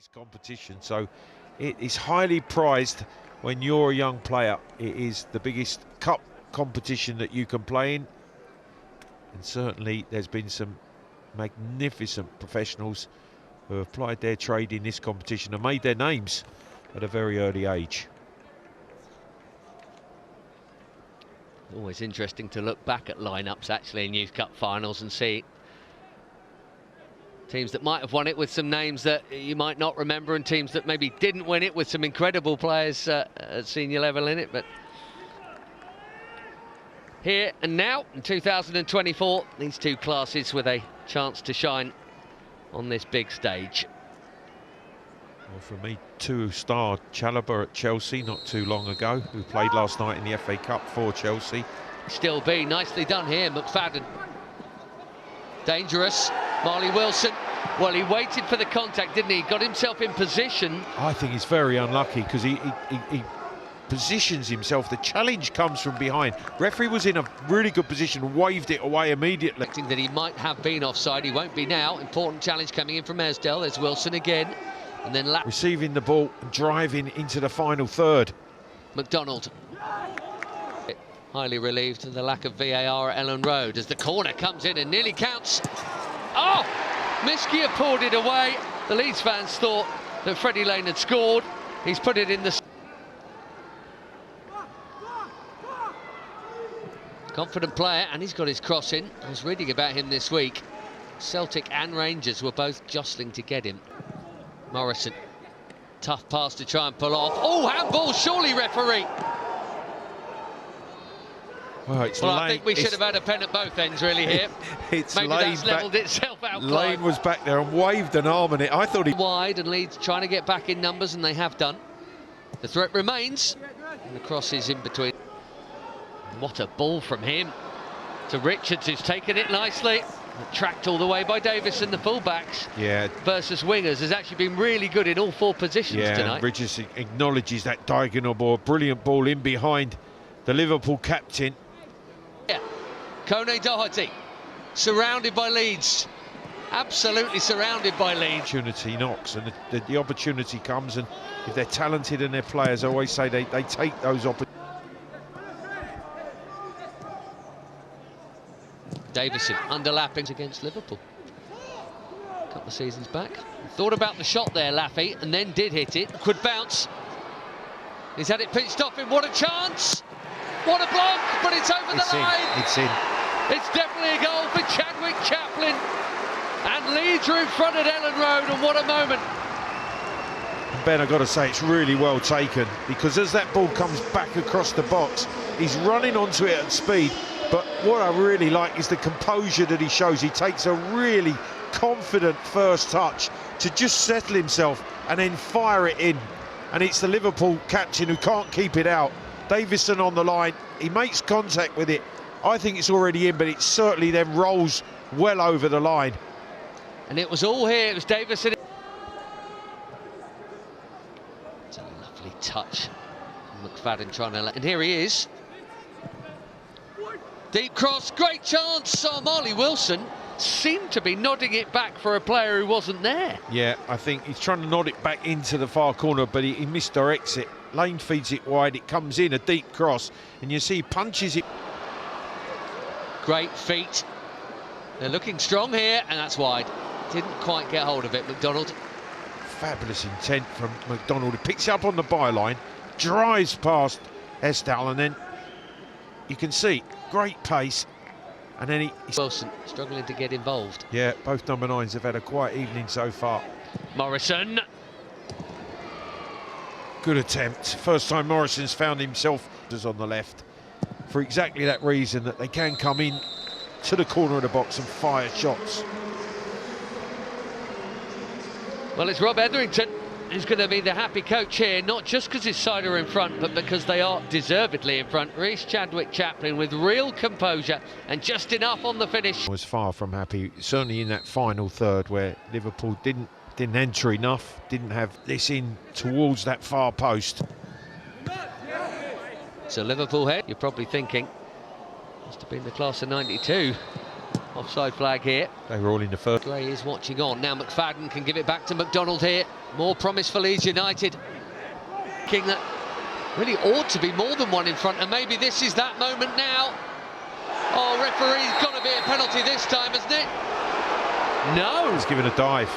biggest competition, so it is highly prized when you're a young player. It is the biggest cup competition that you can play in, and certainly there's been some magnificent professionals who have plied their trade in this competition and made their names at a very early age. Always interesting to look back at lineups actually in Youth Cup finals and see teams that might have won it with some names that you might not remember, and teams that maybe didn't win it with some incredible players at senior level in it. But here and now in 2024, these two classes with a chance to shine on this big stage. Well, for me, two-star Chalobah at Chelsea not too long ago, who played last night in the FA Cup for Chelsea. Still be nicely done here, McFadden. Dangerous, Marley Wilson. Well, he waited for the contact, didn't he? Got himself in position. I think he's very unlucky because he positions himself. The challenge comes from behind. Referee was in a really good position, waved it away immediately. That he might have been offside, he won't be now. Important challenge coming in from Esdell. There's Wilson again. And then receiving the ball and driving into the final third. McDonald. Highly relieved of the lack of VAR at Ellen Road as the corner comes in and nearly counts. Oh! Miskia poured it away. The Leeds fans thought that Freddie Lane had scored. He's put it in the... Confident player, and he's got his cross in. I was reading about him this week. Celtic and Rangers were both jostling to get him. Morrison. Tough pass to try and pull off. Oh, handball, surely, referee. Well, I think we should have had a pen at both ends, really, here. Maybe that's levelled itself out. Lane was back there and waved an arm on it. I thought he... Wide, and Leeds trying to get back in numbers, and they have done. The threat remains, and the cross is in between. What a ball from him to Richards, who's taken it nicely. Tracked all the way by Davis, and the fullbacks versus wingers has actually been really good in all four positions tonight. Richards acknowledges that diagonal ball, brilliant ball in behind the Liverpool captain. Kone Doherty, surrounded by Leeds, absolutely surrounded by Leeds. Opportunity knocks, and the opportunity comes, and if they're talented and their players, I always say they take those opportunities. Davison underlapping against Liverpool a couple of seasons back. Thought about the shot there, Laffy, and then did hit it. Could bounce. He's had it pitched off him. What a chance! What a block! But it's over the line. It's in. It's definitely a goal for Chadwick Chaplin. And Leeds are in front at Ellen Road, and what a moment. Ben, I've got to say, it's really well taken, because as that ball comes back across the box, he's running onto it at speed. But what I really like is the composure that he shows. He takes a really confident first touch to just settle himself and then fire it in. And it's the Liverpool captain who can't keep it out. Davison on the line, he makes contact with it. I think it's already in, but it certainly then rolls well over the line. And it was all here, it was Davison. It's a lovely touch. McFadden trying to let... And here he is. Deep cross, great chance. Marley Wilson seemed to be nodding it back for a player who wasn't there. Yeah, I think he's trying to nod it back into the far corner, but he misdirects it. Lane feeds it wide, it comes in, a deep cross, and you see he punches it. Great feet. They're looking strong here, and that's wide. Didn't quite get hold of it, McDonald. Fabulous intent from McDonald. He picks it up on the byline, drives past Esdell, and then you can see great pace, and then Wilson struggling to get involved. Yeah, both number 9s have had a quiet evening so far. Morrison. Good attempt. First time Morrison's found himself on the left, for exactly that reason, that they can come in to the corner of the box and fire shots. Well, it's Rob Etherington who's going to be the happy coach here, not just because his side are in front, but because they are deservedly in front. Reece Chadwick Chaplin with real composure and just enough on the finish. Was far from happy, certainly in that final third where Liverpool didn't enter enough, didn't have this in towards that far post. So Liverpool head, you're probably thinking, must have been the class of '92. Offside flag here. They were all in the first. Gray is watching on. Now McFadden can give it back to McDonald here. More promise for Leeds United. King that really ought to be more than one in front, and maybe this is that moment now. Oh, referee's got to be a penalty this time, hasn't it? No. He's given a dive.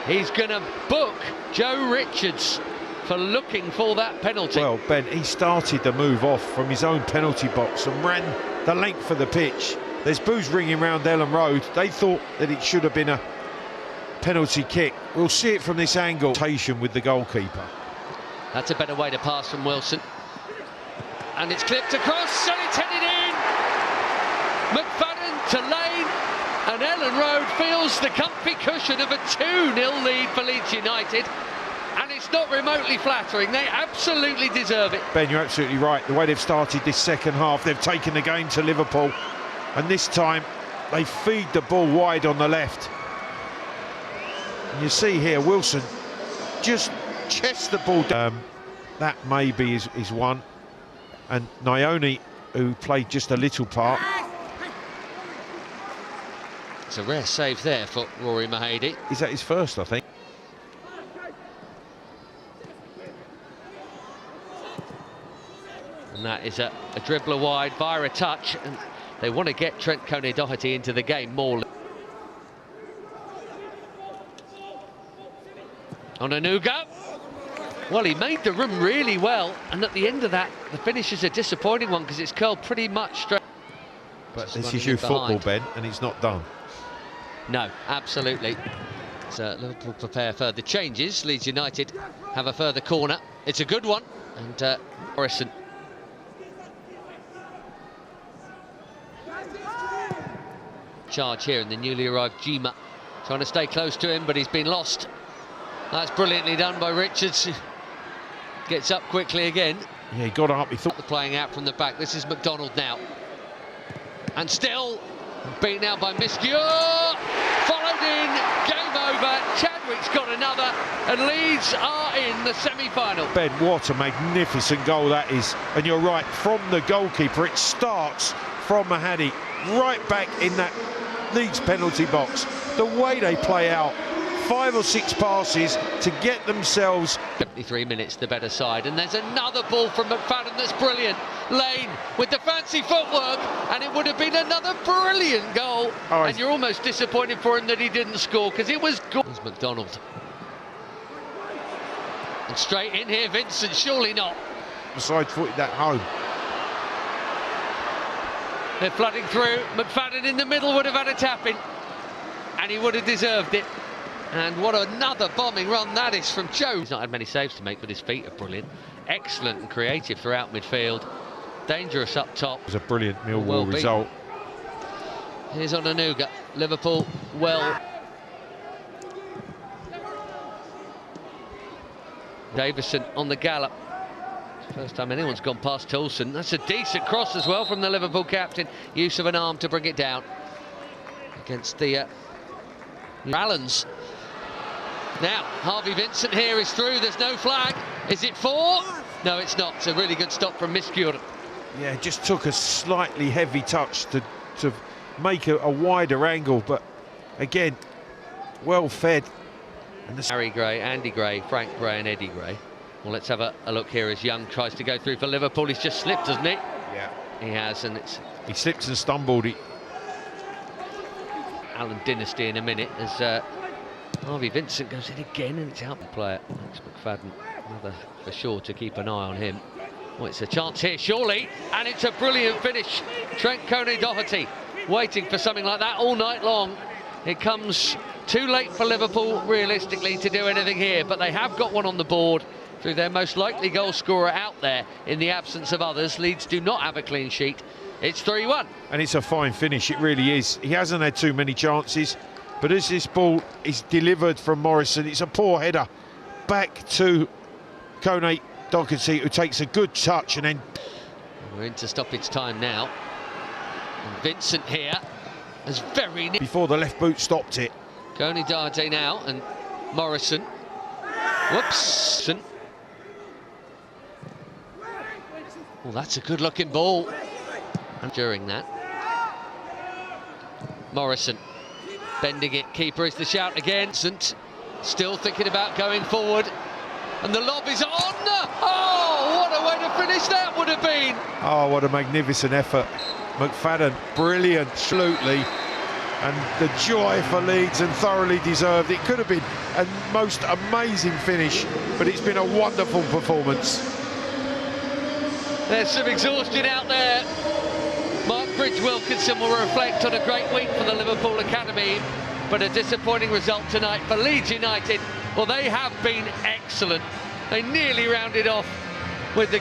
He's going to book Joe Richards for looking for that penalty. Well, Ben, he started the move off from his own penalty box and ran the length of the pitch. There's boos ringing round Ellen Road. They thought that it should have been a penalty kick. We'll see it from this angle. With the goalkeeper. That's a better way to pass from Wilson. And it's clipped across and it's headed in. McFadden to Lane, and Ellen Road feels the comfy cushion of a 2-0 lead for Leeds United. And it's not remotely flattering. They absolutely deserve it. Ben, you're absolutely right. The way they've started this second half, they've taken the game to Liverpool. And this time, they feed the ball wide on the left. And you see here, Wilson just chests the ball down. That maybe is one. And Nyoni, who played just a little part. It's a rare save there for Rory Mahady. Is that his first, I think? And that is a dribbler wide via a touch, and they want to get Trent Coney-Doherty into the game more. Onanuga. Well, he made the run really well, and at the end of that, the finish is a disappointing one because it's curled pretty much straight. But this is your football, Ben, and it's not done. No, absolutely. So Liverpool prepare further changes. Leeds United have a further corner. It's a good one, and Morrison. Charge here, and the newly arrived Jima trying to stay close to him, but he's been lost. That's brilliantly done by Richards. Gets up quickly again. Yeah, he got up. He thought playing out from the back. This is McDonald now, and still beaten out by Miscure. Followed in. Game over. Chadwick's got another, and Leeds are in the semi-final. Ben, what a magnificent goal that is. And you're right, from the goalkeeper, it starts from Mahady, right back in that Leeds penalty box. The way they play out, 5 or 6 passes to get themselves. 73 minutes, the better side, and there's another ball from McFadden that's brilliant. Lane with the fancy footwork, and it would have been another brilliant goal. Oh, and you're almost disappointed for him that he didn't score, because it was good. There's McDonald. And straight in here, Vincent, surely not. Side-footed that home. They're flooding through. McFadden in the middle would have had a tap-in, and he would have deserved it. And what another bombing run that is from Joe. He's not had many saves to make, but his feet are brilliant. Excellent and creative throughout midfield. Dangerous up top. It was a brilliant Millwall result. Here's Onanuga. Liverpool well. Davison on the gallop. First time anyone's gone past Toulson. That's a decent cross as well from the Liverpool captain. Use of an arm to bring it down against the Allens. Now, Harvey Vincent here is through. There's no flag. Is it 4? No, it's not. It's a really good stop from Miscure. Yeah, just took a slightly heavy touch to make a wider angle, but again, well fed. And Harry Gray, Andy Gray, Frank Gray and Eddie Gray. Well, let's have a look here as Young tries to go through for Liverpool. He's just slipped, hasn't he? Yeah. He has, and he slipped and stumbled. Allen Dynasty in a minute as Harvey Vincent goes in again, and it's out the player. Thanks, McFadden. Another for sure to keep an eye on him. Well, it's a chance here, surely, and it's a brilliant finish. Trent Coney-Doherty waiting for something like that all night long. It comes too late for Liverpool, realistically, to do anything here, but they have got one on the board through their most likely goal scorer out there in the absence of others. Leeds do not have a clean sheet. It's 3-1. And it's a fine finish, it really is. He hasn't had too many chances, but as this ball is delivered from Morrison, it's a poor header back to Coney-Doherty, who takes a good touch and then... We're into stoppage time now. And Vincent here is very near. Before the left boot stopped it. Coney-Doherty now, and Morrison. Whoops. Well, that's a good-looking ball. And during that, Morrison bending it, keeper is the shout again. Still thinking about going forward, and the lob is on. Oh, what a way to finish that would have been. Oh, what a magnificent effort. McFadden, brilliant, absolutely. And the joy for Leeds, and thoroughly deserved. It could have been a most amazing finish, but it's been a wonderful performance. There's some exhaustion out there. Mark Bridge-Wilkinson will reflect on a great week for the Liverpool Academy, but a disappointing result tonight for Leeds United. Well, they have been excellent. They nearly rounded off with the